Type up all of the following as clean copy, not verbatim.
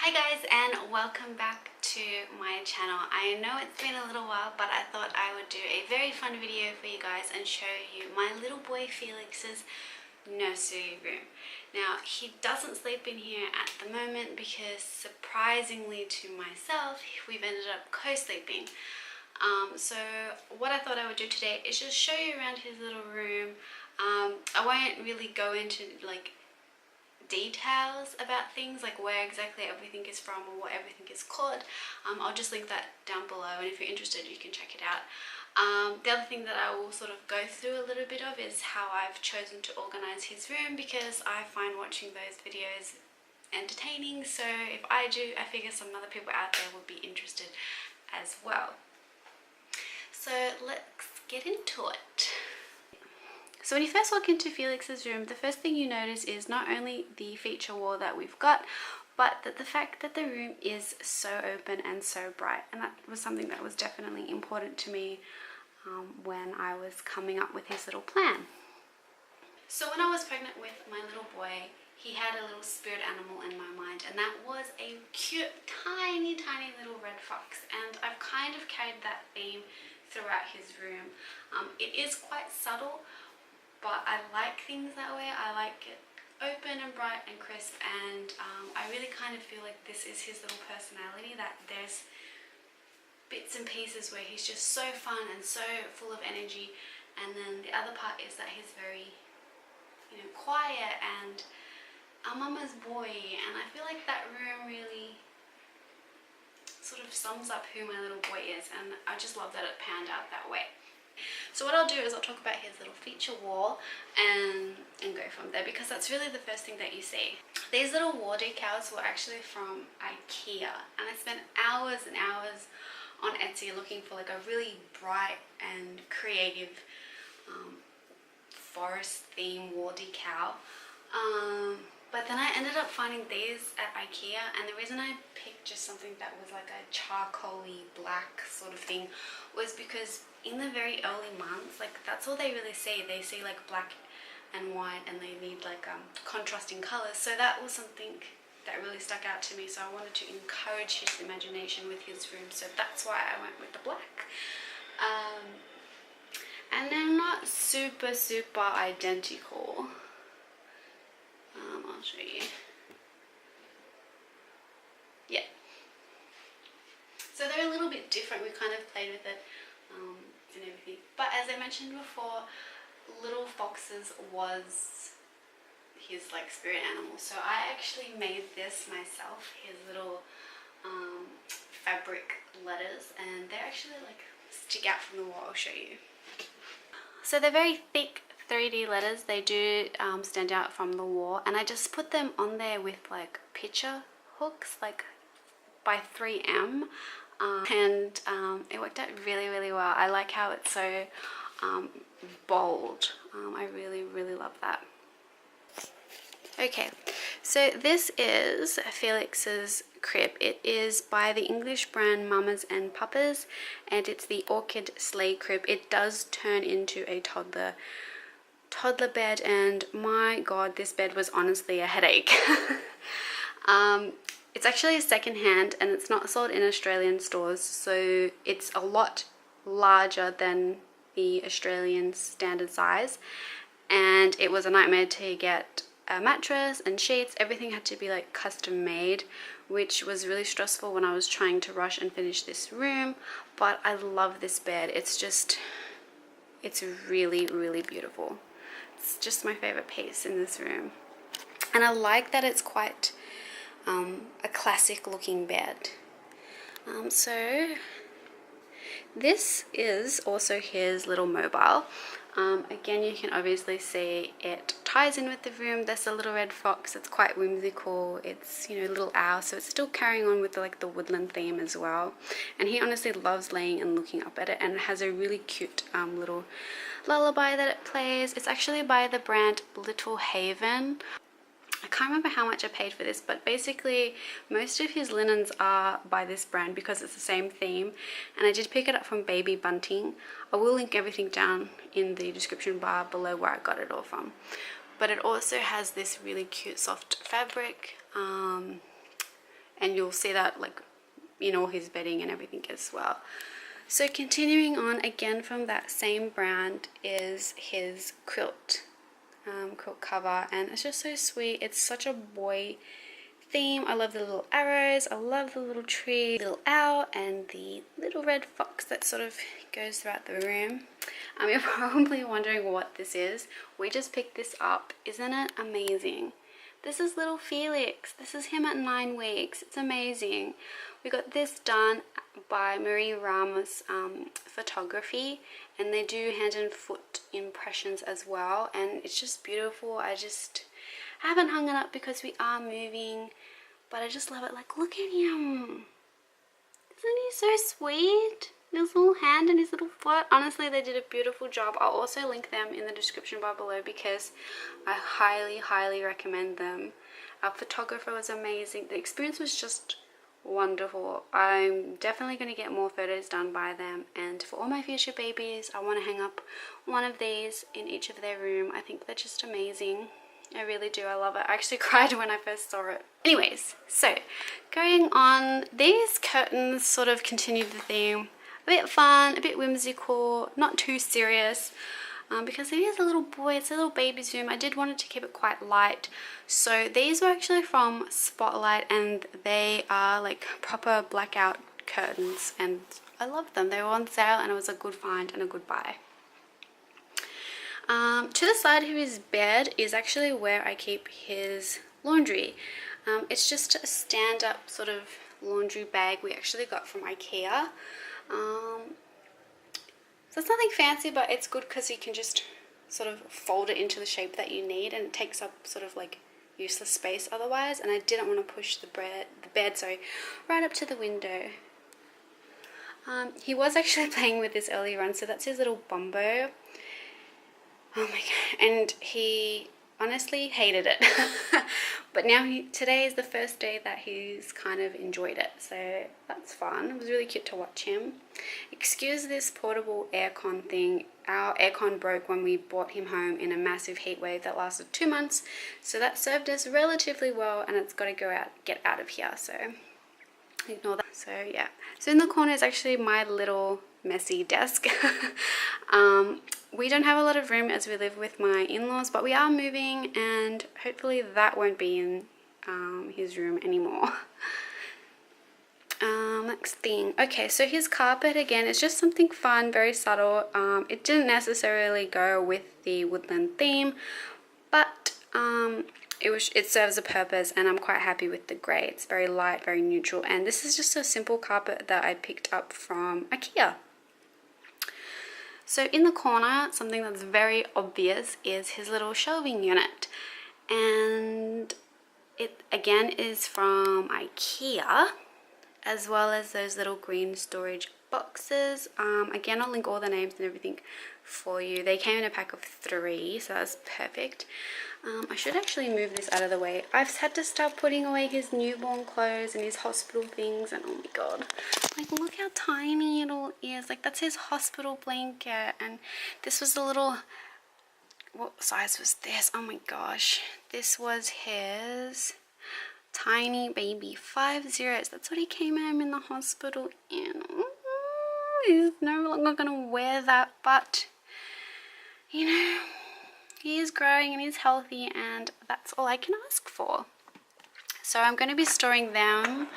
Hi guys, and welcome back to my channel. I know it's been a little while, but I thought I would do a very fun video for you guys and show you my little boy Felix's nursery room. Now, he doesn't sleep in here at the moment because, surprisingly to myself, we've ended up co-sleeping. So what I thought I would do today is just show you around his little room. I won't really go into details about things like where exactly everything is from or what everything is called. I'll just link that down below, and if you're interested you can check it out. The other thing that I will sort of go through a little bit of is how I've chosen to organize his room, because I find watching those videos entertaining. So if I do, I figure some other people out there will be interested as well. So let's get into it. So when you first walk into Felix's room, the first thing you notice is not only the feature wall that we've got, but that the fact that the room is so open and so bright. And that was something that was definitely important to me when I was coming up with his little plan. So when I was pregnant with my little boy, he had a little spirit animal in my mind, and that was a cute, tiny little red fox. And I've kind of carried that theme throughout his room. It is quite subtle, but I like things that way. I like it open and bright and crisp, and I really kind of feel like this is his little personality, that there's bits and pieces where he's just so fun and so full of energy, and then the other part is that he's very, quiet and a mama's boy. And I feel like that room really sort of sums up who my little boy is, and I just love that it panned out that way. So what I'll do is I'll talk about his little feature wall and go from there, because that's really the first thing that you see. These little wall decals were actually from IKEA, and I spent hours and hours on Etsy looking for like a really bright and creative forest theme wall decal. But then I ended up finding these at IKEA, and the reason I picked just something that was like a charcoaly black sort of thing was because in the very early months, like that's all they really see. They see like black and white, and they need like contrasting colors. So that was something that really stuck out to me. So I wanted to encourage his imagination with his room. So that's why I went with the black. And they're not super identical. I'll show you. Yeah. So they're a little bit different. We kind of played with it and everything. But as I mentioned before, Little Foxes was his like spirit animal. So I actually made this myself, his little fabric letters, and they actually like stick out from the wall. I'll show you. So they're very thick 3D letters. They do stand out from the wall, and I just put them on there with like picture hooks, like by 3M, and it worked out really well. I like how it's so bold. I really love that. Okay, so this is Felix's crib. It is by the English brand Mamas and Papas, and it's the Orchid Sleigh crib. It does turn into a toddler bed, and my god, this bed was honestly a headache. It's actually a second hand, and it's not sold in Australian stores, so it's a lot larger than the Australian standard size, and it was a nightmare to get a mattress and sheets. Everything had to be like custom made, which was really stressful when I was trying to rush and finish this room. But I love this bed. It's really beautiful. It's just my favorite piece in this room, and I like that it's quite a classic looking bed. So this is also his little mobile. Again, you can obviously see it ties in with the room. There's a little red fox. It's quite whimsical. It's, a little owl, so it's still carrying on with the woodland theme as well. And he honestly loves laying and looking up at it, and it has a really cute little lullaby that it plays. It's actually by the brand Little Haven. I can't remember how much I paid for this, but basically most of his linens are by this brand because it's the same theme, and I did pick it up from Baby Bunting. I will link everything down in the description bar below where I got it all from. But it also has this really cute soft fabric, and you'll see that like in all his bedding and everything as well. So continuing on again from that same brand is his quilt cover, and it's just so sweet. It's such a boy theme. I love the little arrows, I love the little tree, little owl, and the little red fox that sort of goes throughout the room. You're probably wondering what this is. We just picked this up. Isn't it amazing? This is little Felix. This is him at 9 weeks. It's amazing. We got this done by Marie Ramos Photography, and they do hand and foot impressions as well, and it's just beautiful. I haven't hung it up because we are moving, but I just love it. Like, look at him. Isn't he so sweet? His little hand and his little foot. Honestly, they did a beautiful job. I'll also link them in the description bar below because I highly recommend them. Our photographer was amazing. The experience was just wonderful. I'm definitely going to get more photos done by them, and for all my future babies I want to hang up one of these in each of their room. I think they're just amazing. I really do. I love it. I actually cried when I first saw it. Anyways, so going on, these curtains sort of continued the theme. A bit fun, a bit whimsical, not too serious, because it is a little boy, it's a little baby's room. I did want to keep it quite light. So these were actually from Spotlight, and they are like proper blackout curtains, and I love them. They were on sale and it was a good find and a good buy. To the side of his bed is actually where I keep his laundry. It's just a stand-up sort of laundry bag we actually got from IKEA. So it's nothing fancy, but it's good because you can just sort of fold it into the shape that you need, and it takes up sort of like useless space otherwise, and I didn't want to push the bed right up to the window. He was actually playing with this earlier on, so that's his little Bumbo. Oh my god, and he honestly hated it. But now today is the first day that he's kind of enjoyed it, so that's fun. It was really cute to watch him. Excuse this portable aircon thing. Our aircon broke when we brought him home in a massive heat wave that lasted 2 months, so that served us relatively well, and it's got to get out of here, so ignore that. So yeah, so in the corner is actually my little messy desk. We don't have a lot of room as we live with my in-laws, but we are moving, and hopefully that won't be in his room anymore. Next thing. Okay, so his carpet again is just something fun, very subtle. It didn't necessarily go with the woodland theme, but it serves a purpose, and I'm quite happy with the grey. It's very light, very neutral, and this is just a simple carpet that I picked up from IKEA. So in the corner, something that's very obvious is his little shelving unit, and it again is from IKEA, as well as those little green storage boxes. Again, I'll link all the names and everything for you. They came in a pack of 3, so that's perfect. I should actually move this out of the way. I've had to start putting away his newborn clothes and his hospital things, and oh my god, like look how tiny it all is. Like that's his hospital blanket, and this was the little, what size was this? Oh my gosh, this was his tiny baby 5-0. That's what he came home in the hospital in. He's no longer gonna wear that, but you know, he is growing and he's healthy, and that's all I can ask for. So I'm going to be storing them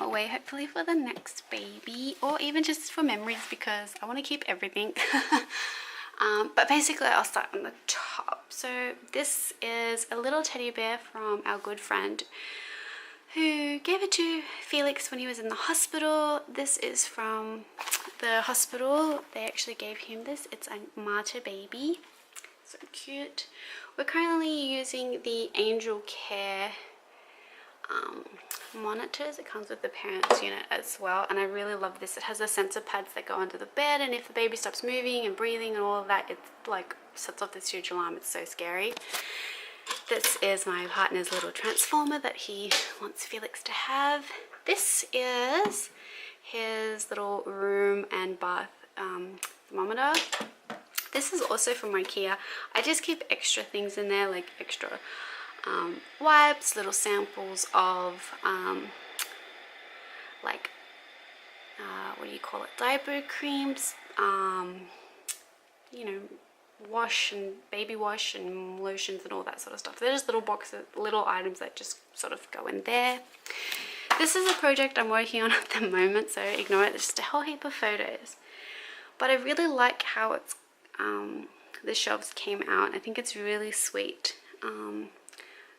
away, hopefully for the next baby, or even just for memories, because I want to keep everything. But basically I'll start on the top. So this is a little teddy bear from our good friend who gave it to Felix when he was in the hospital. This is from the hospital. They actually gave him this. It's a martyr baby. So cute. We're currently using the Angel Care monitors. It comes with the parents unit as well, and I really love this. It has the sensor pads that go under the bed, and if the baby stops moving and breathing and all of that, it like sets off this huge alarm. It's so scary. This is my partner's little transformer that he wants Felix to have. This is his little room and bath thermometer. This is also from IKEA. I just keep extra things in there, like extra wipes, little samples of like what do you call it, diaper creams, you know, wash and baby wash and lotions and all that sort of stuff. They're just little boxes, little items that just sort of go in there. This is a project I'm working on at the moment, so ignore it. There's just a whole heap of photos, but I really like how it's the shelves came out. I think it's really sweet.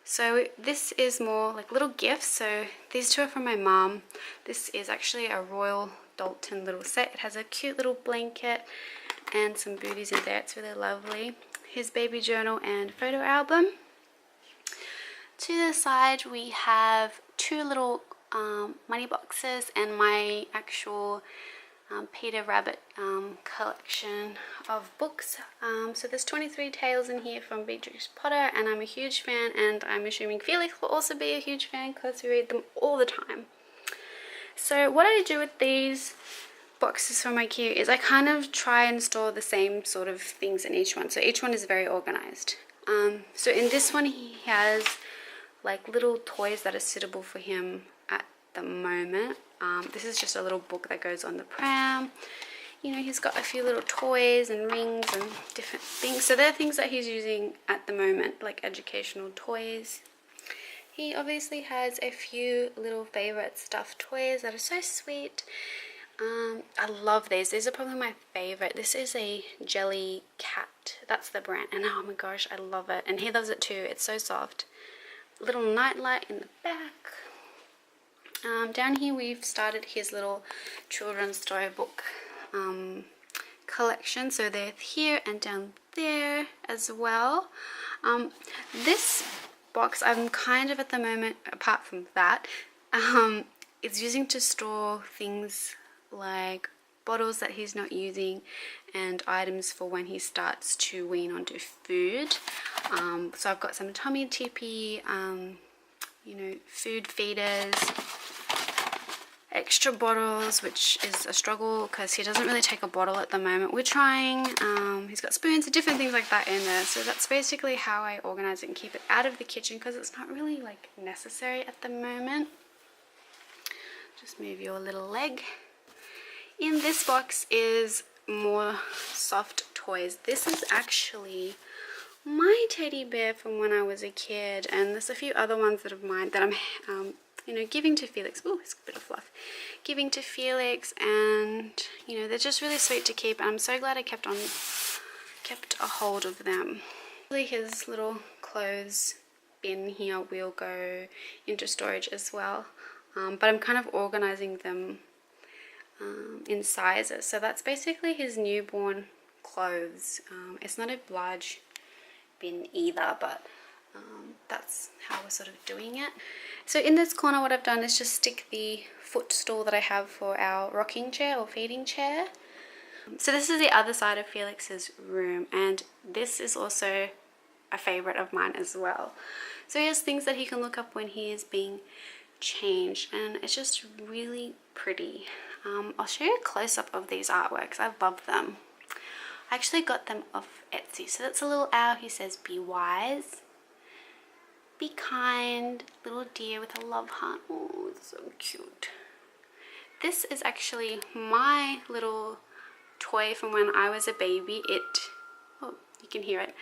So this is more like little gifts. So these two are from my mom. This is actually a Royal Dalton little set. It has a cute little blanket and some booties in there. It's really lovely. His baby journal and photo album. To the side we have two little money boxes and my actual Peter Rabbit collection of books. So there's 23 tales in here from Beatrix Potter, and I'm a huge fan, and I'm assuming Felix will also be a huge fan because we read them all the time. So what I do with these boxes from IKEA is I kind of try and store the same sort of things in each one, so each one is very organized. So in this one he has like little toys that are suitable for him at the moment. This is just a little book that goes on the pram. You know, he's got a few little toys and rings and different things. So they're things that he's using at the moment, like educational toys. He obviously has a few little favorite stuffed toys that are so sweet. I love these. These are probably my favorite. This is a jelly cat. That's the brand. And oh my gosh, I love it. And he loves it too. It's so soft. Little nightlight in the back. Down here we've started his little children's storybook collection, so they're here and down there as well. This box I'm kind of at the moment, apart from that, it's using to store things like bottles that he's not using and items for when he starts to wean onto food. So I've got some tummy tippy, you know, food feeders, extra bottles, which is a struggle because he doesn't really take a bottle at the moment. We're trying. He's got spoons and different things like that in there. So that's basically how I organize it and keep it out of the kitchen because it's not really like necessary at the moment. Just move your little leg. In this box is more soft toys. This is actually my teddy bear from when I was a kid, and there's a few other ones that are mine that I'm you know, giving to Felix. Oh, it's a bit of fluff. Giving to Felix, and you know, they're just really sweet to keep, and I'm so glad I kept a hold of them. His little clothes bin here will go into storage as well, but I'm kind of organizing them in sizes. So that's basically his newborn clothes. It's not a large bin either, but that's how we're sort of doing it. So in this corner what I've done is just stick the footstool that I have for our rocking chair or feeding chair. So this is the other side of Felix's room, and this is also a favorite of mine as well. So he has things that he can look up when he is being changed, and it's just really pretty. I'll show you a close-up of these artworks. I love them. I actually got them off Etsy. So that's a little owl. He says, "Be wise, be kind," little deer with a love heart. Oh, it's so cute. This is actually my little toy from when I was a baby. Oh, you can hear it.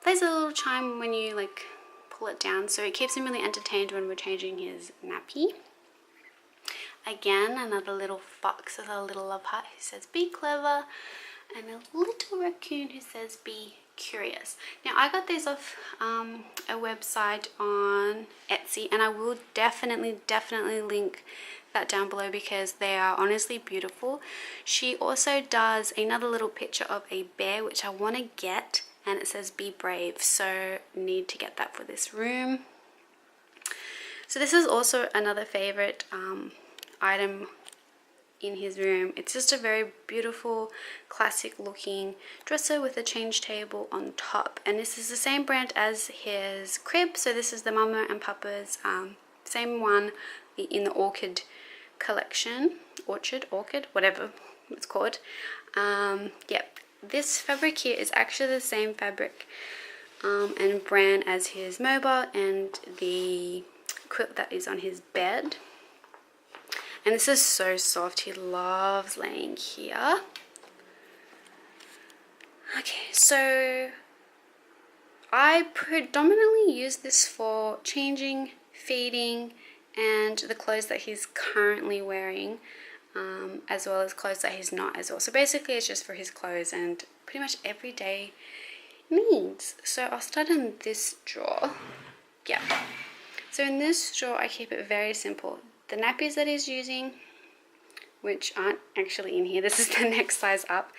Plays a little chime when you like pull it down, so it keeps him really entertained when we're changing his nappy. Again, another little fox with a little love heart who says, "Be clever," and a little raccoon who says, "Be curious." Now I got these off a website on Etsy, and I will definitely link that down below because they are honestly beautiful. She also does another little picture of a bear which I want to get, and it says "Be brave," so need to get that for this room. So this is also another favorite item in his room. It's just a very beautiful classic looking dresser with a change table on top, and this is the same brand as his crib. So this is the Mama and Papa's same one in the orchid collection, orchid, whatever it's called. Yep, this fabric here is actually the same fabric and brand as his mobile and the quilt that is on his bed. And this is so soft. He loves laying here. Okay, so I predominantly use this for changing, feeding, and the clothes that he's currently wearing, as well as clothes that he's not as well. So basically it's just for his clothes and pretty much everyday needs. So I'll start in this drawer. Yeah. So in this drawer I keep it very simple. The nappies that he's using, which aren't actually in here, this is the next size up,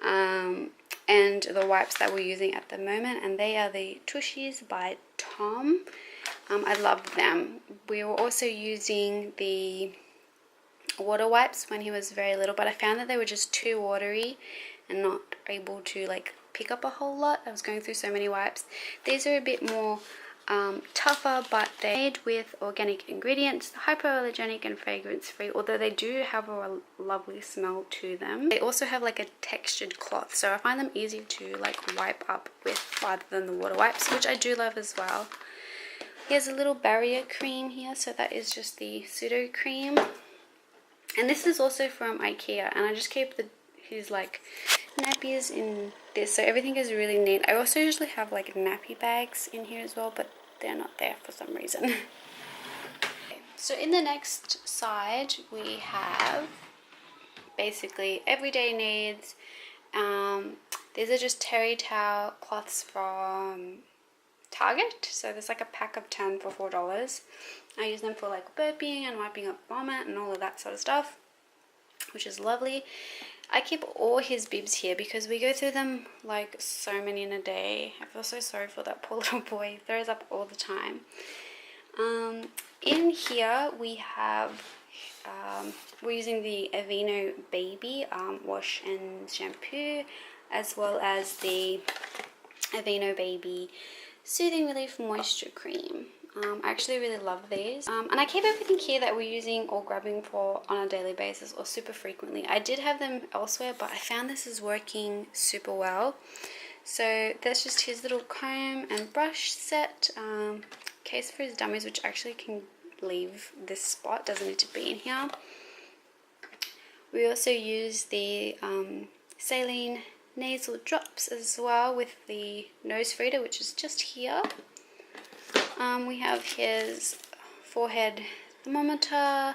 and the wipes that we're using at the moment, and they are the Tushies by Tom. I love them. We were also using the water wipes when he was very little, but I found that they were just too watery and not able to like pick up a whole lot. I was going through so many wipes. These are a bit more tougher, but they're made with organic ingredients, hypoallergenic and fragrance free, although they do have a lovely smell to them. They also have like a textured cloth, so I find them easy to like wipe up with rather than the water wipes, which I do love as well. Here's a little barrier cream here, so that is just the pseudo cream, and this is also from IKEA, and I just keep his like nappies in this, so everything is really neat. I also usually have like nappy bags in here as well, but they're not there for some reason. Okay, so in the next side we have basically everyday needs. These are just terry towel cloths from Target, so there's like a pack of 10 for $4. I use them for like burping and wiping up vomit and all of that sort of stuff, which is lovely. I keep all his bibs here because we go through them like so many in a day. I feel so sorry for that poor little boy. He throws up all the time. In here we have, we're using the Aveeno Baby wash and shampoo, as well as the Aveeno Baby Soothing Relief Moisture Cream. I actually really love these, and I keep everything here that we're using or grabbing for on a daily basis or super frequently. I did have them elsewhere, but I found this is working super well. So that's just his little comb and brush set, case for his dummies, which actually can leave this spot, doesn't need to be in here. We also use the saline nasal drops as well with the nose feeder, which is just here. We have his forehead thermometer,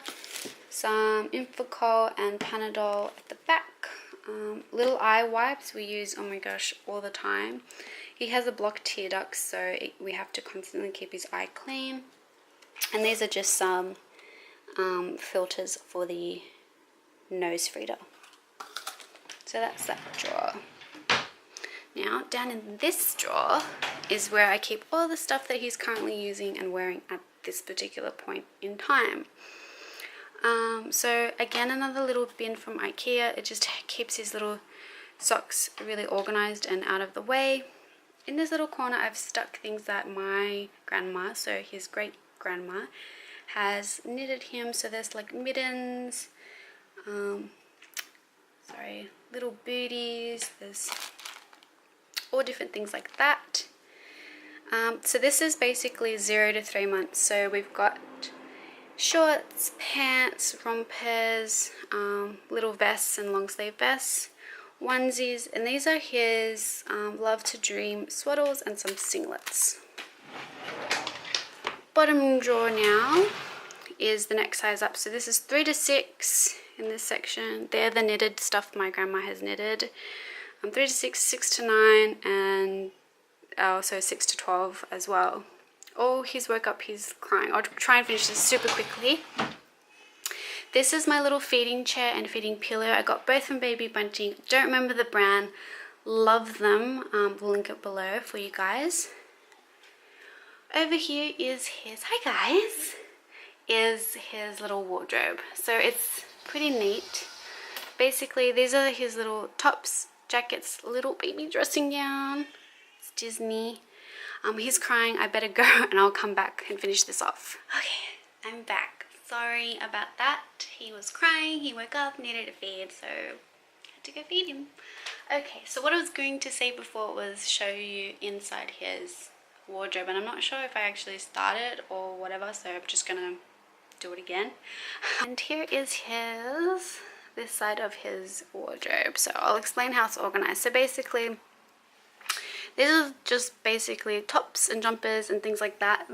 some Infocol and Panadol at the back. Little eye wipes we use, oh my gosh, all the time. He has a blocked tear duct, so we have to constantly keep his eye clean. And these are just some filters for the nose feeder. So that's that drawer. Now, down in this drawer is where I keep all the stuff that he's currently using and wearing at this particular point in time. So again, another little bin from IKEA. It just keeps his little socks really organized and out of the way. In this little corner, I've stuck things that my grandma, so his great grandma, has knitted him. So there's like mittens, little booties, there's all different things like that. So this is basically 0 to 3 months. So we've got shorts, pants, rompers, little vests and long sleeve vests, onesies, and these are his Love to Dream swaddles and some singlets. Bottom drawer now is the next size up. So this is 3 to 6 in this section. They're the knitted stuff my grandma has knitted. 3 to 6, 6 to 9, and also 6 to 12 as well. Oh, he's woke up, he's crying. I'll try and finish this super quickly. This is my little feeding chair and feeding pillow. I got both from Baby Bunting. Don't remember the brand. Love them. We'll link it below for you guys. Over here is his, hi guys, is his little wardrobe. So it's pretty neat. Basically, these are his little tops, jackets, little baby dressing gown. It's Disney. He's crying. I better go and I'll come back and finish this off. Okay, I'm back. Sorry about that. He was crying. He woke up, needed a feed, so I had to go feed him. Okay, so what I was going to say before was show you inside his wardrobe, and I'm not sure if I actually started or whatever, so I'm just gonna do it again. And here is this side of his wardrobe. So I'll explain how it's organized. So basically, this is just basically tops and jumpers and things like that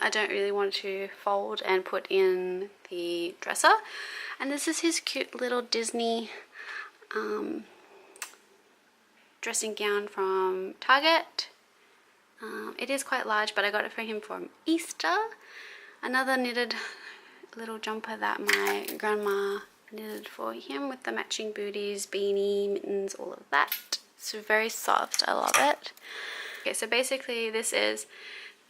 I don't really want to fold and put in the dresser. And this is his cute little Disney dressing gown from Target. It is quite large, but I got it for him from Easter. Another knitted little jumper that my grandma knitted for him with the matching booties, beanie, mittens, all of that. It's very soft, I love it. Okay, so basically this is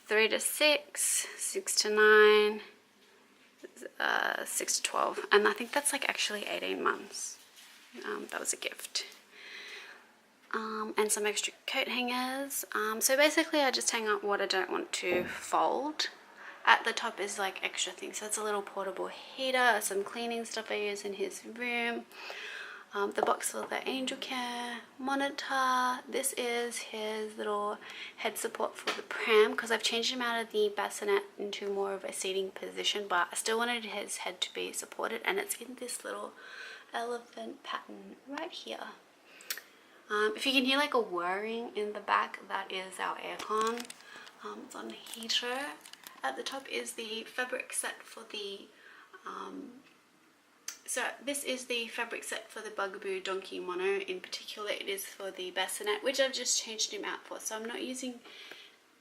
3 to 6, 6 to 9, 6 to 12, and I think that's like actually 18 months. That was a gift. And some extra coat hangers. So basically I just hang up what I don't want to fold. At the top is like extra things. So it's a little portable heater, some cleaning stuff I use in his room. The box for the angel care monitor. This is his little head support for the pram, because I've changed him out of the bassinet into more of a seating position, but I still wanted his head to be supported, and it's in this little elephant pattern right here. If you can hear like a whirring in the back, that is our aircon. It's on the heater. At the top is the fabric set for the so this is the fabric set for the Bugaboo Donkey Mono. In particular, it is for the bassinet, which I've just changed him out for. So I'm not using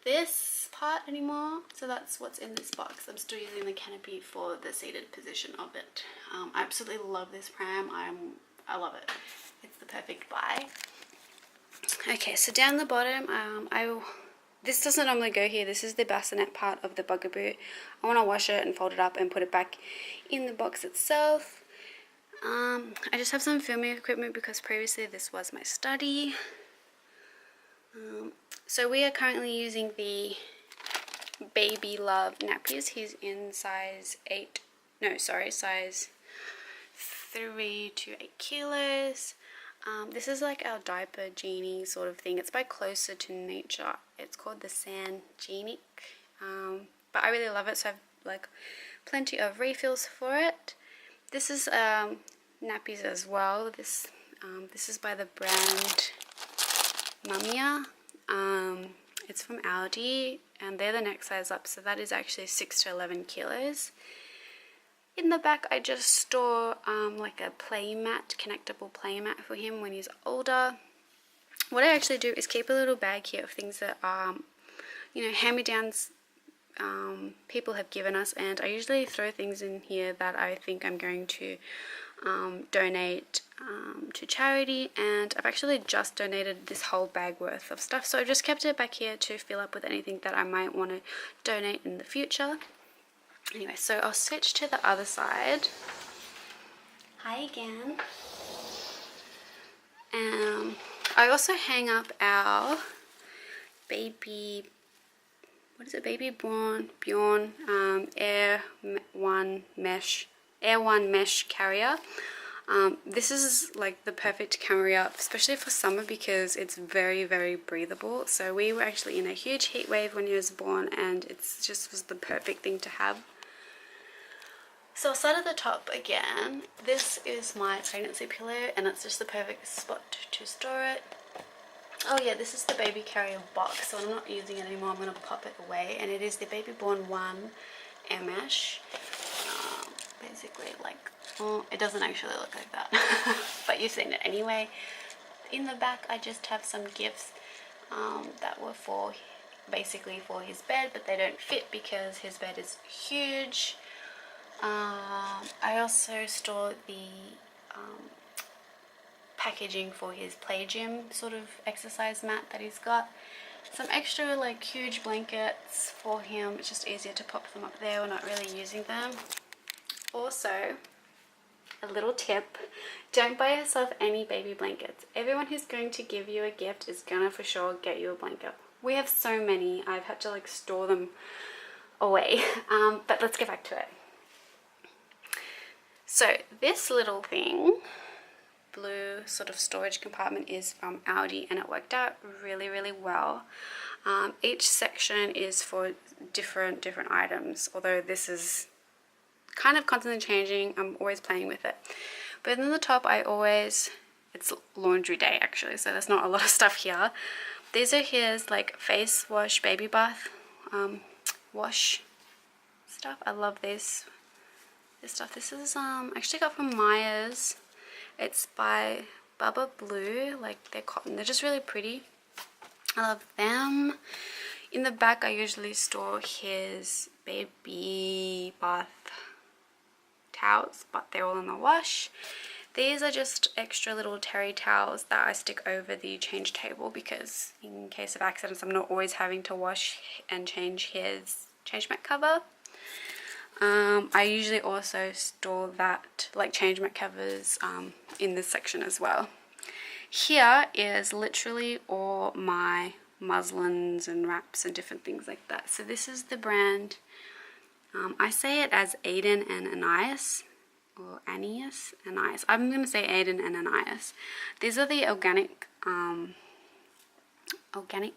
this part anymore. So that's what's in this box. I'm still using the canopy for the seated position of it. I absolutely love this pram. I love it. It's the perfect buy. Okay, so down the bottom, this doesn't normally go here. This is the bassinet part of the Bugaboo. I want to wash it and fold it up and put it back in the box itself. I just have some filming equipment because previously this was my study. So we are currently using the Baby Love nappies. He's in size 3 to 8 kilos. This is like our diaper genie sort of thing. It's by Closer to Nature. It's called the Sand Genie. But I really love it, so I've like plenty of refills for it. This is nappies as well. This is by the brand Mamiya. It's from Aldi, and they're the next size up, so that is actually 6 to 11 kilos. In the back, I just store like a play mat, connectable play mat for him when he's older. What I actually do is keep a little bag here of things that hand-me-downs people have given us, and I usually throw things in here that I think I'm going to donate to charity, and I've actually just donated this whole bag worth of stuff, so I've just kept it back here to fill up with anything that I might want to donate in the future. Anyway, so I'll switch to the other side. Hi again. I also hang up our baby, Bjorn Air One mesh carrier. This is like the perfect carrier, especially for summer, because it's very, very breathable. So we were actually in a huge heat wave when he was born, and it's just was the perfect thing to have. So I'll start at the top again. This is my pregnancy pillow, and it's just the perfect spot to store it. Oh yeah, this is the baby carrier box, so I'm not using it anymore. I'm going to pop it away, and it is the Baby Born 1 air mesh. Basically, like, well, it doesn't actually look like that, but you've seen it anyway. In the back, I just have some gifts that were basically for his bed, but they don't fit because his bed is huge. I also store the packaging for his play gym sort of exercise mat that he's got. Some extra like huge blankets for him. It's just easier to pop them up there. We're not really using them. Also, a little tip, don't buy yourself any baby blankets. Everyone who's going to give you a gift is gonna for sure get you a blanket. We have so many, I've had to like store them away. But let's get back to it. So this little thing, blue sort of storage compartment, is from Aldi, and it worked out really, really well. Each section is for different items, although this is kind of constantly changing. I'm always playing with it. But then the top, it's laundry day actually, so there's not a lot of stuff here. These are his like face wash, baby bath wash stuff. I love this stuff. This is actually got from Myers. It's by Bubba Blue. Like, they're cotton. They're just really pretty. I love them. In the back, I usually store his baby bath towels, but they're all in the wash. These are just extra little terry towels that I stick over the change table because in case of accidents, I'm not always having to wash and change his change mat cover. I usually also store that, like change mat covers, in this section as well. Here is literally all my muslins and wraps and different things like that. So this is the brand, I say it as Aiden and Anais, or Anais. I'm going to say Aiden and Anais. These are the organic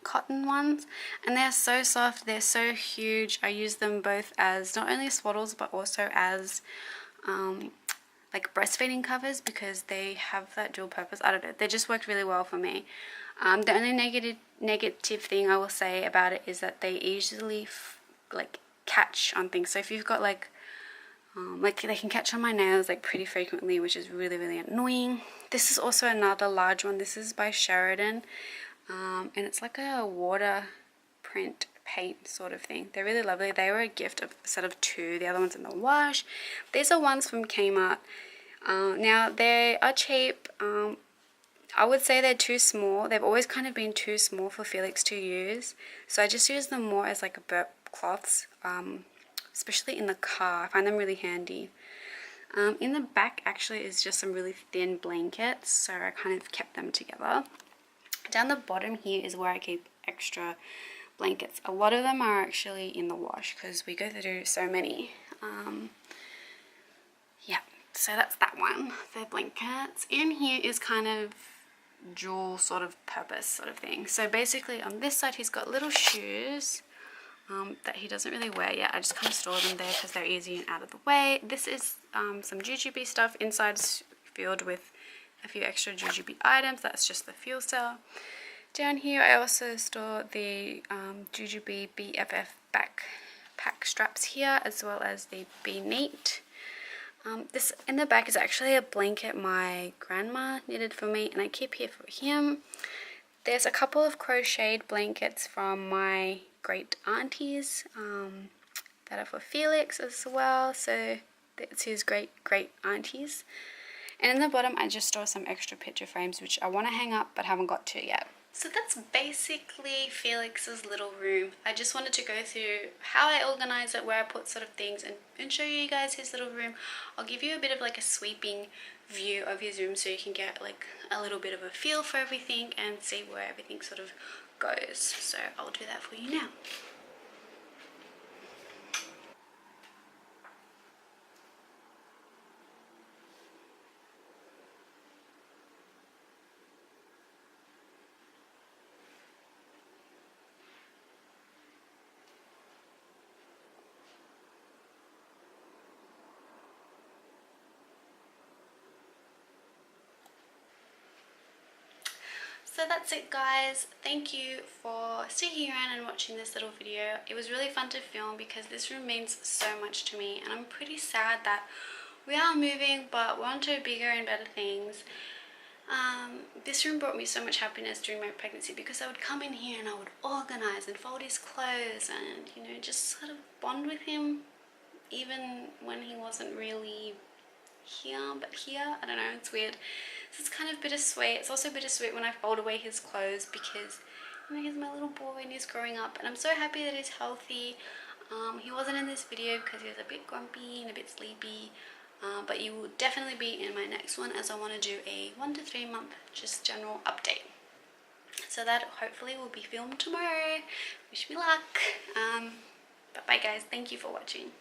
cotton ones, and they're so soft, they're so huge. I use them both as not only swaddles but also as like breastfeeding covers because they have that dual purpose. I don't know, they just worked really well for me. The only negative thing I will say about it is that they easily like catch on things. So if you've got like they can catch on my nails like pretty frequently, which is really, really annoying. This is also another large one. This is by Sheridan. And it's like a water print paint sort of thing. They're really lovely. They were a gift of a set of 2. The other one's in the wash. These are ones from Kmart. Now they are cheap. I would say they're too small. They've always kind of been too small for Felix to use. So I just use them more as like a burp cloths, especially in the car. I find them really handy. In the back actually is just some really thin blankets. So I kind of kept them together. Down the bottom here is where I keep extra blankets. A lot of them are actually in the wash because we go through so many. Yeah, so that's that one, the blankets. In here is kind of dual sort of purpose sort of thing. So basically on this side he's got little shoes that he doesn't really wear yet. I just kind of store them there because they're easy and out of the way. This is some jujube stuff. Inside's filled with a few extra jujube items. That's just the fuel cell. Down here I also store the jujube BFF backpack straps here, as well as the Be Neat. This in the back is actually a blanket my grandma knitted for me and I keep here for him. There's a couple of crocheted blankets from my great aunties that are for Felix as well. So it's his great aunties. And in the bottom I just store some extra picture frames which I want to hang up but haven't got to yet. So that's basically Felix's little room. I just wanted to go through how I organize it, where I put sort of things, and show you guys his little room. I'll give you a bit of like a sweeping view of his room so you can get like a little bit of a feel for everything and see where everything sort of goes. So I'll do that for you now. So that's it guys, thank you for sticking around and watching this little video. It was really fun to film because this room means so much to me and I'm pretty sad that we are moving but we're on to bigger and better things. This room brought me so much happiness during my pregnancy because I would come in here and I would organize and fold his clothes and, you know, just sort of bond with him even when he wasn't really here, but here, I don't know, it's weird. So it's kind of bittersweet. It's also bittersweet when I fold away his clothes because, you know, he's my little boy and he's growing up and I'm so happy that he's healthy. He wasn't in this video because he was a bit grumpy and a bit sleepy, but he will definitely be in my next one as I want to do a 1 to 3 month just general update. So that hopefully will be filmed tomorrow. Wish me luck. But bye guys, thank you for watching.